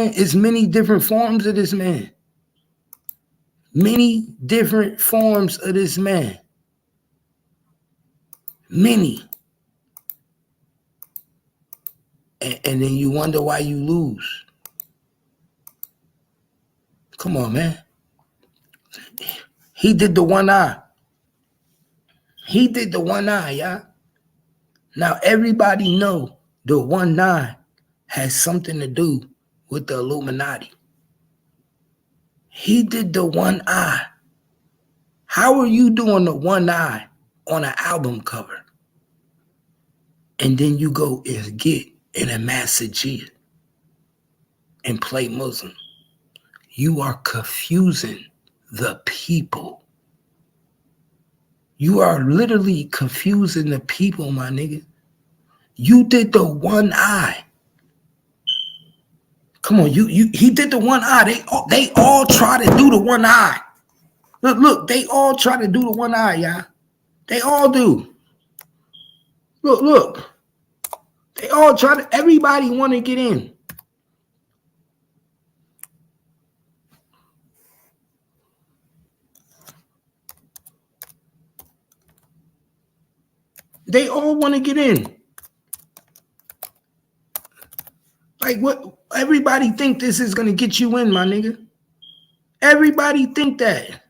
saying? It's many different forms of this man. Many different forms of this man. Many. And then you wonder why you lose. Come on, man. He did the one eye. He did the one eye, y'all. Now, everybody know the one eye has something to do with the Illuminati. He did the one eye. How are you doing the one eye on an album cover? And then you go and get in a masjid and play Muslim. You are confusing the people. You are literally confusing the people, my nigga. You did the one eye. Come on, he did the one eye. They all try to do the one eye. Look, they all try to do the one eye, y'all. They all do. Look. They all try to, everybody want to get in. They all want to get in. Like what? Everybody think this is going to get you in, my nigga. Everybody think that.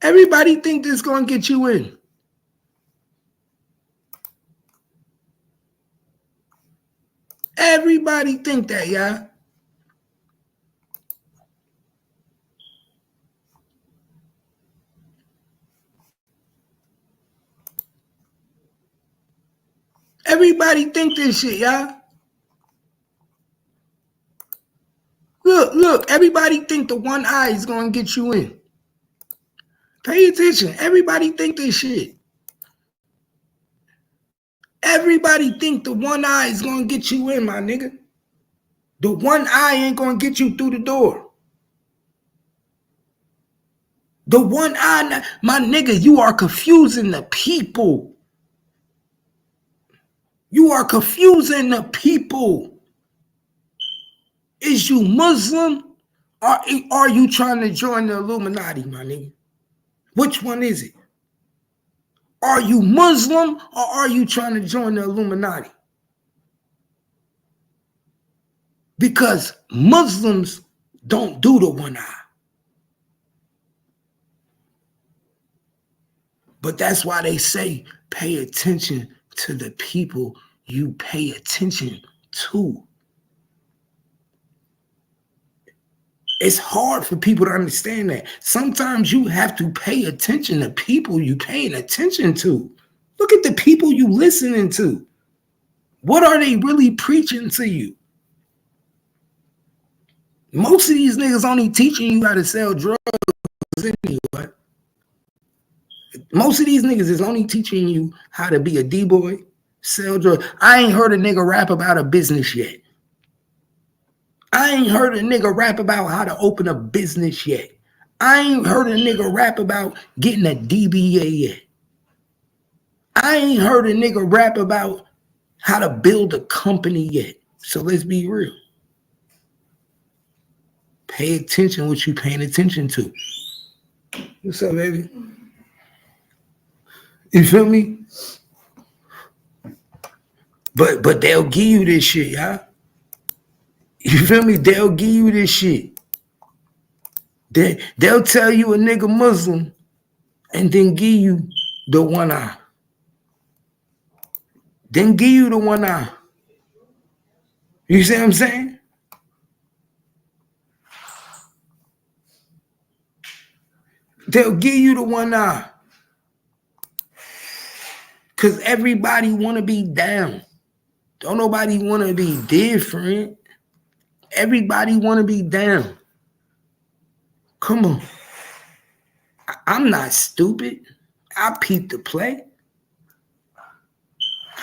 Everybody think this is going to get you in. Everybody think that, y'all. Everybody think this shit, y'all. Look, everybody think the one eye is going to get you in. Pay attention. Everybody think this shit. Everybody think the one eye is going to get you in, my nigga. The one eye ain't going to get you through the door. The one eye, my nigga, you are confusing the people. You are confusing the people. Is you Muslim or are you trying to join the Illuminati, my nigga? Which one is it? Are you Muslim or are you trying to join the Illuminati? Because Muslims don't do the one eye. But that's why they say pay attention to the people you pay attention to. It's hard for people to understand that. Sometimes you have to pay attention to people you paying attention to. Look at the people you listening to. What are they really preaching to you? Most of these niggas only teaching you how to sell drugs anyway. Most of these niggas is only teaching you how to be a D-boy, sell drugs. I ain't heard a nigga rap about a business yet. I ain't heard a nigga rap about how to open a business yet. I ain't heard a nigga rap about getting a DBA yet. I ain't heard a nigga rap about how to build a company yet. So let's be real. Pay attention what you paying attention to. What's up, baby? You feel me? But they'll give you this shit, y'all. You feel me? They'll give you this shit. They'll tell you a nigga Muslim and then give you the one eye. Then give you the one eye. You see what I'm saying? They'll give you the one eye. Because everybody want to be down. Don't nobody want to be different. Everybody want to be down. Come on. I'm not stupid. I peep the play.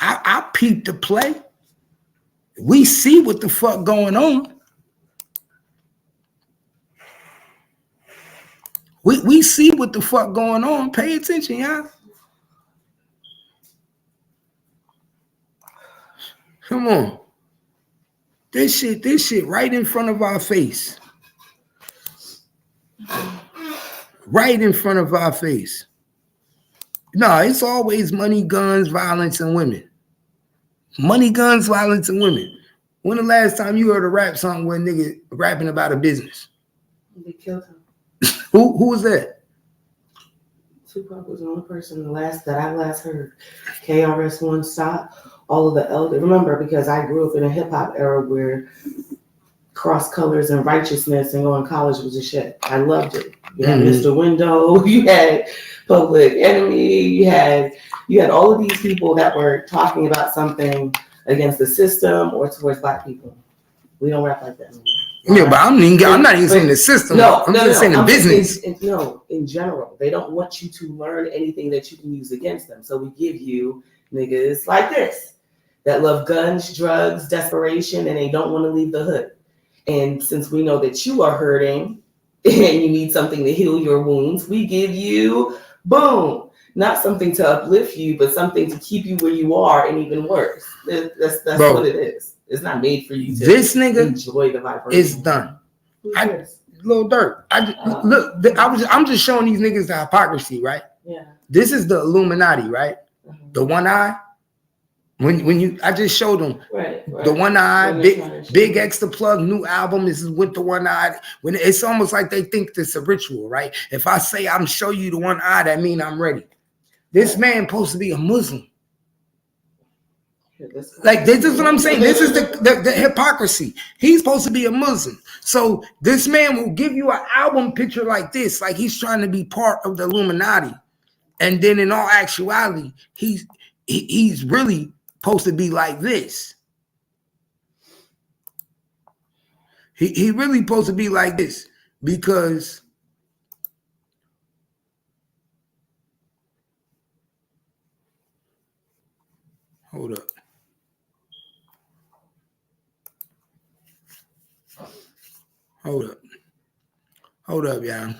I peep the play. We see what the fuck going on. We see what the fuck going on. Pay attention, y'all. Come on. This shit right in front of our face. Right in front of our face. No, it's always money, guns, violence, and women. Money, guns, violence, and women. When the last time you heard a rap song where a nigga rapping about a business? They killed him. Who was that? Tupac was the only person that I last heard. KRS-One stop. All of the elders. Remember, because I grew up in a hip hop era where cross colors and righteousness and going to college was a shit. I loved it. You had Mr. Window, you had Public Enemy, you had all of these people that were talking about something against the system or towards Black people. We don't rap like that anymore. Yeah, right? But I'm not even saying the system. I'm just saying the business. In general, they don't want you to learn anything that you can use against them. So we give you niggas like this that love guns, drugs, desperation, and they don't want to leave the hood. And since we know that you are hurting and you need something to heal your wounds, we give you, boom, not something to uplift you, but something to keep you where you are and even worse. That's Bro, what it is. It's not made for you to enjoy the vibration. It's done. Lil Durk. I'm just showing these niggas the hypocrisy, right? Yeah. This is the Illuminati, right? Mm-hmm. The one eye. I just showed them the one eye, BIGX the plug, new album. This is with the one eye. When it's almost like they think this is a ritual, right? If I say I'm show you the one eye, that mean I'm ready. This man supposed to be a Muslim. Like this is what I'm saying. This is the hypocrisy. He's supposed to be a Muslim. So this man will give you an album picture like this, like he's trying to be part of the Illuminati, and then in all actuality, he's really supposed to be like this. He really supposed to be like this because hold up. Hold up, y'all.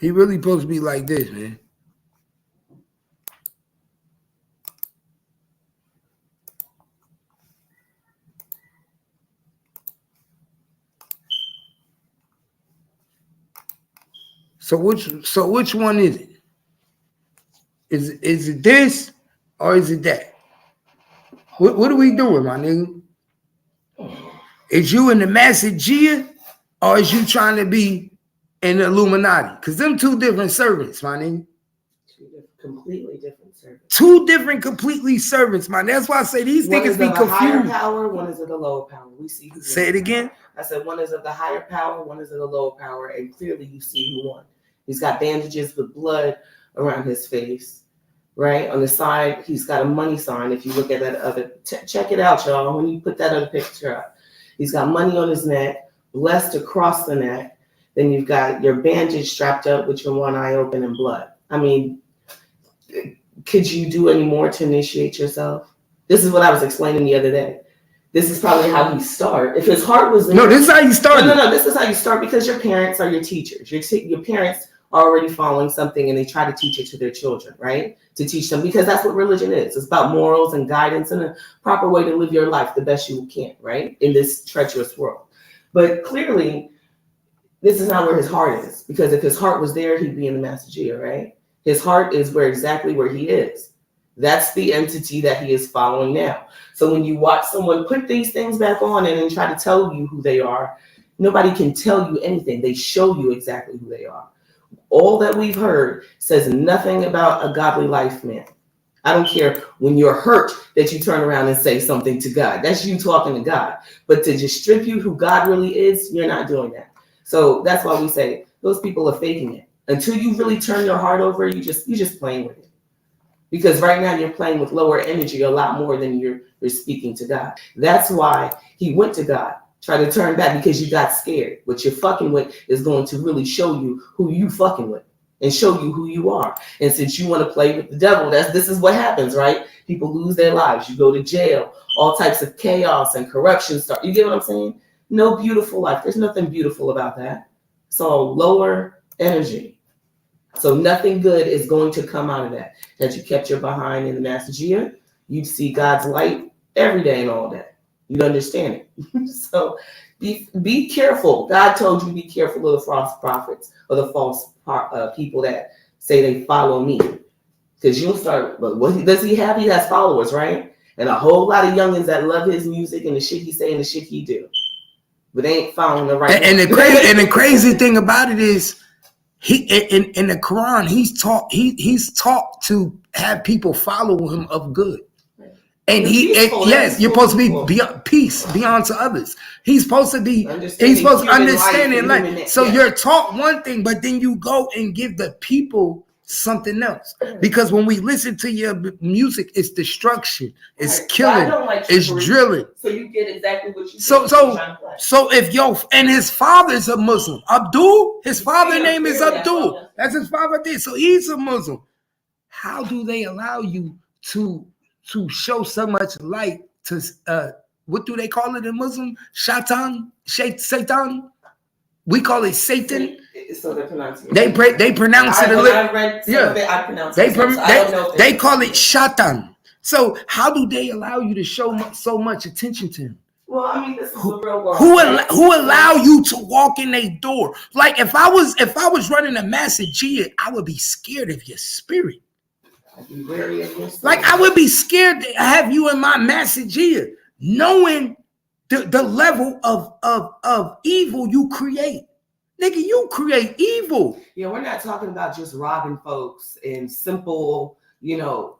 He really supposed to be like this, man. So which one is it? Is it this or is it that? What are we doing, my nigga? Is you in the Massagia or is you trying to be in the Illuminati? Because them two different servants, my nigga. Completely different servants. Two different completely servants, man. That's why I say these niggas be confused. One is of the higher power, one is of the lower power. We see who say it again. I said one is of the higher power, one is of the lower power, and clearly you see who won. He's got bandages with blood around his face, right? On the side, he's got a money sign. If you look at that other, check it out, y'all. When you put that other picture up, he's got money on his neck, blessed across the neck. Then you've got your bandage strapped up with your one eye open and blood. I mean, could you do any more to initiate yourself? This is what I was explaining the other day. This is probably how you start. If his heart was no, this is how you start. No, this is how you start because your parents are your teachers. Your parents are already following something and they try to teach it to their children, right? To teach them, because that's what religion is. It's about morals and guidance and a proper way to live your life the best you can, right? In this treacherous world. But clearly, this is not where his heart is, because if his heart was there, he'd be in the Massagia, right? His heart is exactly where he is. That's the entity that he is following now. So when you watch someone put these things back on and then try to tell you who they are, nobody can tell you anything. They show you exactly who they are. All that we've heard says nothing about a godly life, man. I don't care when you're hurt that you turn around and say something to God. That's you talking to God. But to just strip you who God really is, you're not doing that. So that's why we say those people are faking it. Until you really turn your heart over, you're just playing with it. Because right now you're playing with lower energy a lot more than you're speaking to God. That's why he went to God. try to turn back because you got scared. What you're fucking with is going to really show you who you fucking with and show you who you are. And since you want to play with the devil, this is what happens, right? People lose their lives. You go to jail. All types of chaos and corruption start. You get what I'm saying? No beautiful life. There's nothing beautiful about that. It's all lower energy. So nothing good is going to come out of that. Had you kept your behind in the Master, you'd see God's light every day and all day. You'd understand it. So be careful. God told you be careful of the false prophets or the false people that say they follow me. Because you'll start, but what does he have? He has followers, right? And a whole lot of youngins that love his music and the shit he say and the shit he do. But they ain't following the right. And the crazy thing about it is, he in the Quran, he's taught to have people follow him of good. And you're supposed to be beyond to others. He's supposed to be, understand it. So you're taught one thing, but then you go and give the people something else. Because when we listen to your music, it's destruction, it's killing, it's drilling. So you get exactly what you So if and his father's a Muslim. Abdul, his father's name is Abdul. That's his father did. So he's a Muslim. How do they allow you to show so much light to what do they call it in Muslim? Satan? We call it Satan. So they pronounce it. They pronounce it a little. I pronounce it. They call it Shatan. So how do they allow you to show so much attention to him? Well, I mean, this is the real world. Who allow you to walk in a door? Like if I was running a Master, I would be scared of your spirit. I'd be wary of your spirit. Like I would be scared to have you in my Master, knowing the level of evil you create. Nigga, you create evil. Yeah, we're not talking about just robbing folks and simple,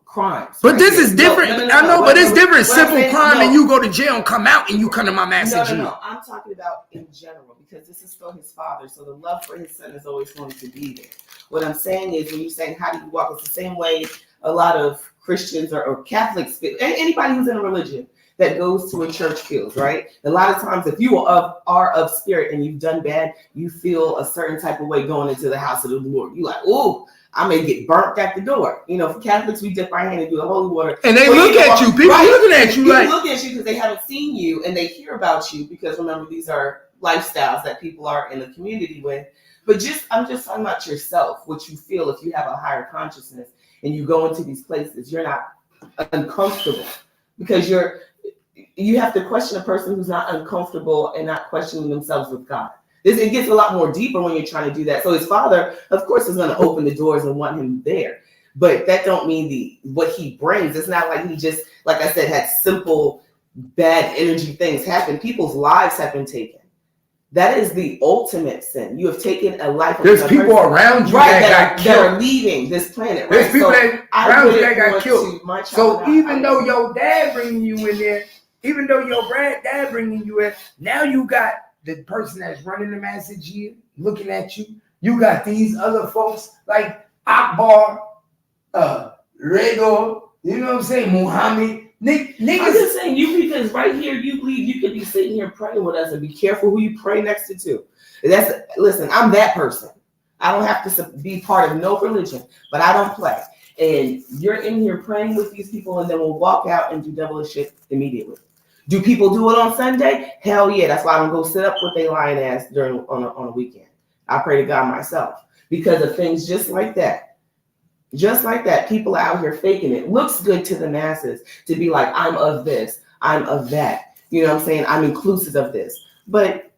crimes. But right? This is different. No. I know, but it's different. Simple crime and you go to jail and come out and you come to my Master. No. I'm talking about in general because this is still his father. So the love for his son is always going to be there. What I'm saying is when you're saying how do you walk, it's the same way a lot of Christians or Catholics feel, anybody who's in a religion that goes to a church feels, right? A lot of times if you are of spirit and you've done bad, you feel a certain type of way going into the house of the Lord. You're like, oh, I may get burnt at the door. For Catholics, we dip our hand and do the holy water. And they look at you. People looking at you like. People look at you because they haven't seen you and they hear about you because remember, these are lifestyles that people are in the community with. But I'm just talking about yourself, what you feel if you have a higher consciousness and you go into these places, you're not uncomfortable because you have to question a person who's not uncomfortable and not questioning themselves with God. It gets a lot more deeper when you're trying to do that. So his father, of course, is going to open the doors and want him there. But that don't mean what he brings. It's not like he just, like I said, had simple bad energy things happen. People's lives have been taken. That is the ultimate sin. You have taken a life. There's people around you that are leaving this planet. Right? There's people around you that got killed. So even though your dad bringing you in there, even though your dad bringing you in, now you got the person that's running the Master looking at you. You got these other folks like Akbar, Redor, you know what I'm saying, Muhammad. Niggas. I'm just saying because right here you believe you could be sitting here praying with us and be careful who you pray next to. Listen, I'm that person. I don't have to be part of no religion, but I don't play. And you're in here praying with these people and then we'll walk out and do devilish shit immediately. Do people do it on Sunday? Hell yeah. That's why I don't go sit up with they lying ass on a weekend. I pray to God myself because of things just like that. Just like that, people out here faking it. Looks good to the masses to be like, I'm of this, I'm of that. You know what I'm saying? I'm inclusive of this. But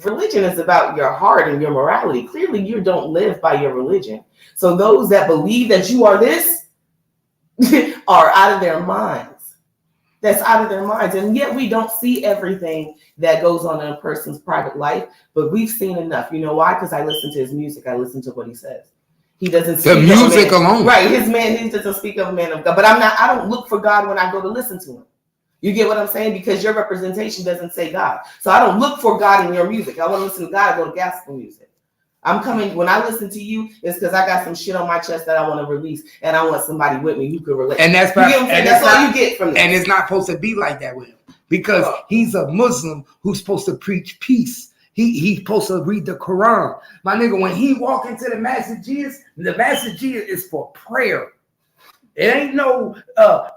religion is about your heart and your morality. Clearly, you don't live by your religion. So those that believe that you are this are out of their minds. That's out of their minds. And yet we don't see everything that goes on in a person's private life, but we've seen enough. You know why? Because I listen to his music. I listen to what he says. He doesn't speak the music alone. Right. He doesn't speak of a man of God. But I don't look for God when I go to listen to him. You get what I'm saying? Because your representation doesn't say God. So I don't look for God in your music. I want to listen to God, I go to gospel music. When I listen to you, it's because I got some shit on my chest that I want to release, and I want somebody with me who can relate. And that's all you get from this. And it's not supposed to be like that with him. because he's a Muslim who's supposed to preach peace. He's supposed to read the Quran. My nigga, when he walk into the masjid is for prayer. It ain't no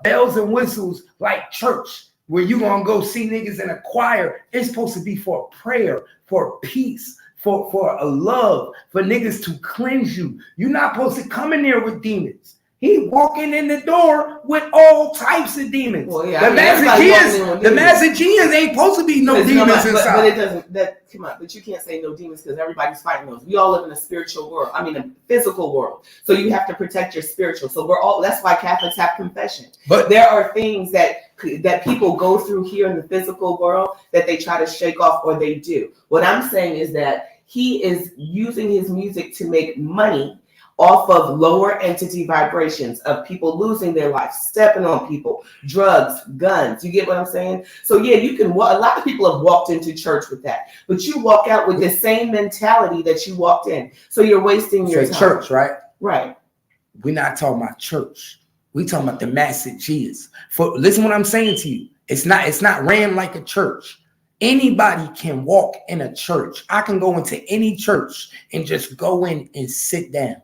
bells and whistles like church where you gonna go see niggas in a choir. It's supposed to be for prayer, for peace, for a love, for niggas to cleanse you. You're not supposed to come in there with demons. He walking in the door with all types of demons. Well, yeah, the Mazagians ain't supposed to be no demons inside. But it doesn't. Come on, but you can't say no demons because everybody's fighting those. We all live in a spiritual world. I mean, a physical world. So you have to protect your spiritual. So we're all. That's why Catholics have confession. But there are things that people go through here in the physical world that they try to shake off, or they do. What I'm saying is that he is using his music to make money off of lower entity vibrations of people losing their life, stepping on people, drugs, guns. You get what I'm saying? So yeah, you can. A lot of people have walked into church with that, but you walk out with the same mentality that you walked in. So you're wasting your time. Church, right? Right. We're not talking about church. We're talking about the messages. Listen, what I'm saying to you. It's not ran like a church. Anybody can walk in a church. I can go into any church and just go in and sit down.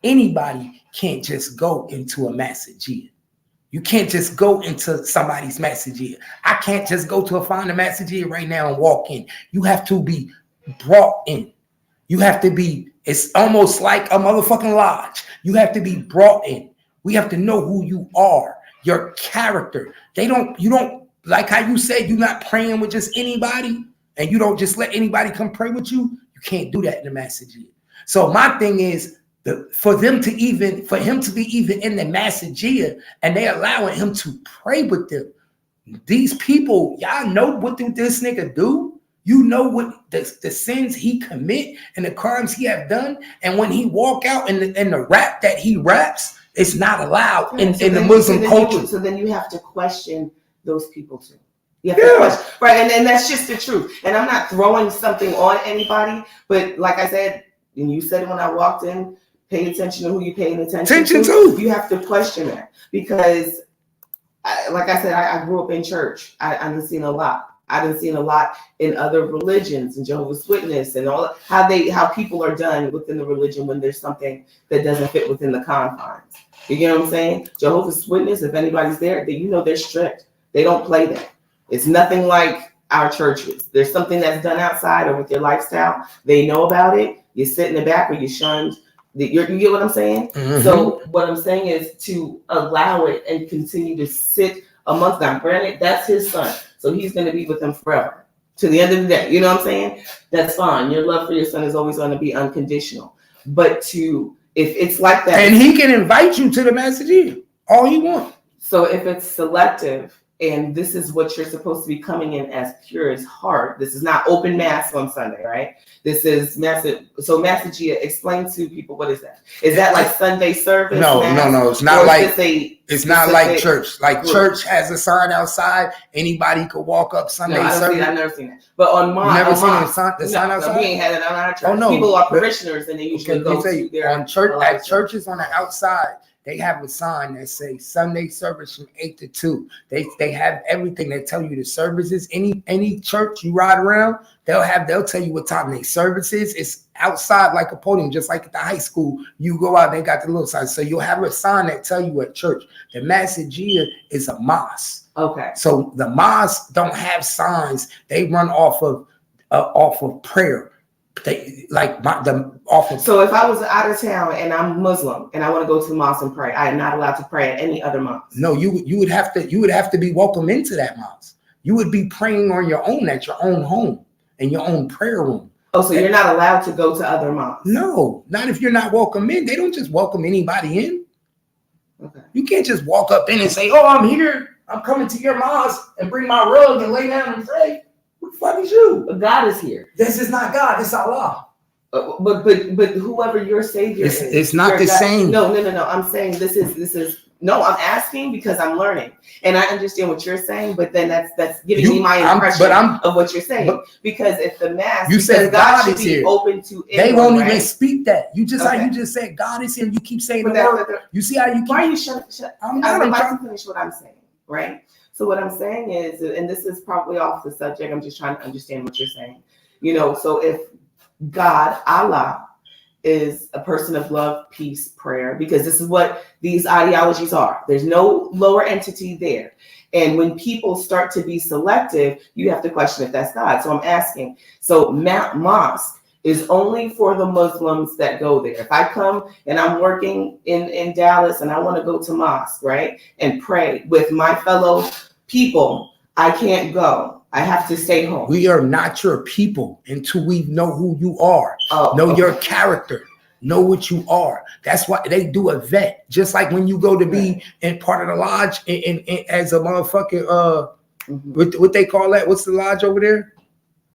Anybody can't just go into a masjid. You can't just go into somebody's masjid. I can't just go to find a masjid right now and walk in. You have to be brought in. You have to be, it's almost like a motherfucking lodge. You have to be brought in. We have to know who you are, your character. You don't, like how you said, you're not praying with just anybody and you don't just let anybody come pray with you. You can't do that in the masjid. So my thing is, for him to be even in the masjid and they allowing him to pray with them. These people, y'all know what this nigga do. You know what the sins he commit and the crimes he have done. And when he walk out in the rap that he raps, it's not allowed in the Muslim culture. So then you have to question those people too. You have to question, right? And that's just the truth. And I'm not throwing something on anybody, but like I said, and you said it when I walked in, pay attention to who you're paying attention to. You have to question that because, like I said, I grew up in church. I've seen a lot. I've seen a lot in other religions and Jehovah's Witness and all how people are done within the religion when there's something that doesn't fit within the confines. You get what I'm saying? Jehovah's Witness, if anybody's there, they're strict. They don't play that. It's nothing like our churches. There's something that's done outside or with your lifestyle. They know about it. You sit in the back or you're shunned. You get what I'm saying? Mm-hmm. So what I'm saying is to allow it and continue to sit amongst them. Granted, that's his son. So he's going to be with him forever to the end of the day. You know what I'm saying? That's fine. Your love for your son is always going to be unconditional. But if it's like that. And he can invite you to the masjid all he wants. So if it's selective, and this is what you're supposed to be coming in as pure as heart. This is not open mass on Sunday, right? This is massive. So masjid, explain to people, what is that? Is that like Sunday service? No. It's not like it's not like church. Like group. Church has a sign outside. Anybody could walk up Sunday service. I've never seen that. But on mine, never seen the sign outside. No, we ain't had it on our church. Oh no, people are parishioners and they usually go to their on church at churches on the outside. They have a sign that says Sunday service from 8 to 2. They have everything. They tell you the services. Any church you ride around, they'll tell you what time they services. It's outside like a podium, just like at the high school. You go out, they got the little sign. So you'll have a sign that tell you at church. The masjid is a mosque. Okay. So the mosques don't have signs. They run off of prayer. So if I was out of town and I'm Muslim and I want to go to the mosque and pray, I am not allowed to pray at any other mosque. No, you would have to be welcome into that mosque. You would be praying on your own at your own home in your own prayer room. Oh, so you're not allowed to go to other mosques? No, not if you're not welcome in. They don't just welcome anybody in. Okay. You can't just walk up in and say, "Oh, I'm here. I'm coming to your mosque," and bring my rug and lay down and pray. Who the fuck is you? But God is here. This is not God. It's Allah. But whoever your savior is, it's not the same. No. I'm saying this is. No, I'm asking because I'm learning, and I understand what you're saying. But then that's giving me my impression of what you're saying. Because if the mass, you said God is here, open to anyone, they won't even speak that. You just like you just said God is here. And you keep saying the word. You see how you keep. Why are you shut? I'm about to finish what I'm saying, right? So what I'm saying is, and this is probably off the subject, I'm just trying to understand what you're saying. You know, so if God, Allah, is a person of love, peace, prayer, because this is what these ideologies are. There's no lower entity there. And when people start to be selective, you have to question if that's God. So I'm asking, so mosque is only for the Muslims that go there. If I come and I'm working in Dallas and I want to go to mosque, right, and pray with my fellow people, I can't go. I have to stay home. We are not your people until we know who you are. Know your character. Know what you are. That's why they do a vet. Just like when you go to be in part of the lodge in as a motherfucking what they call that? What's the lodge over there?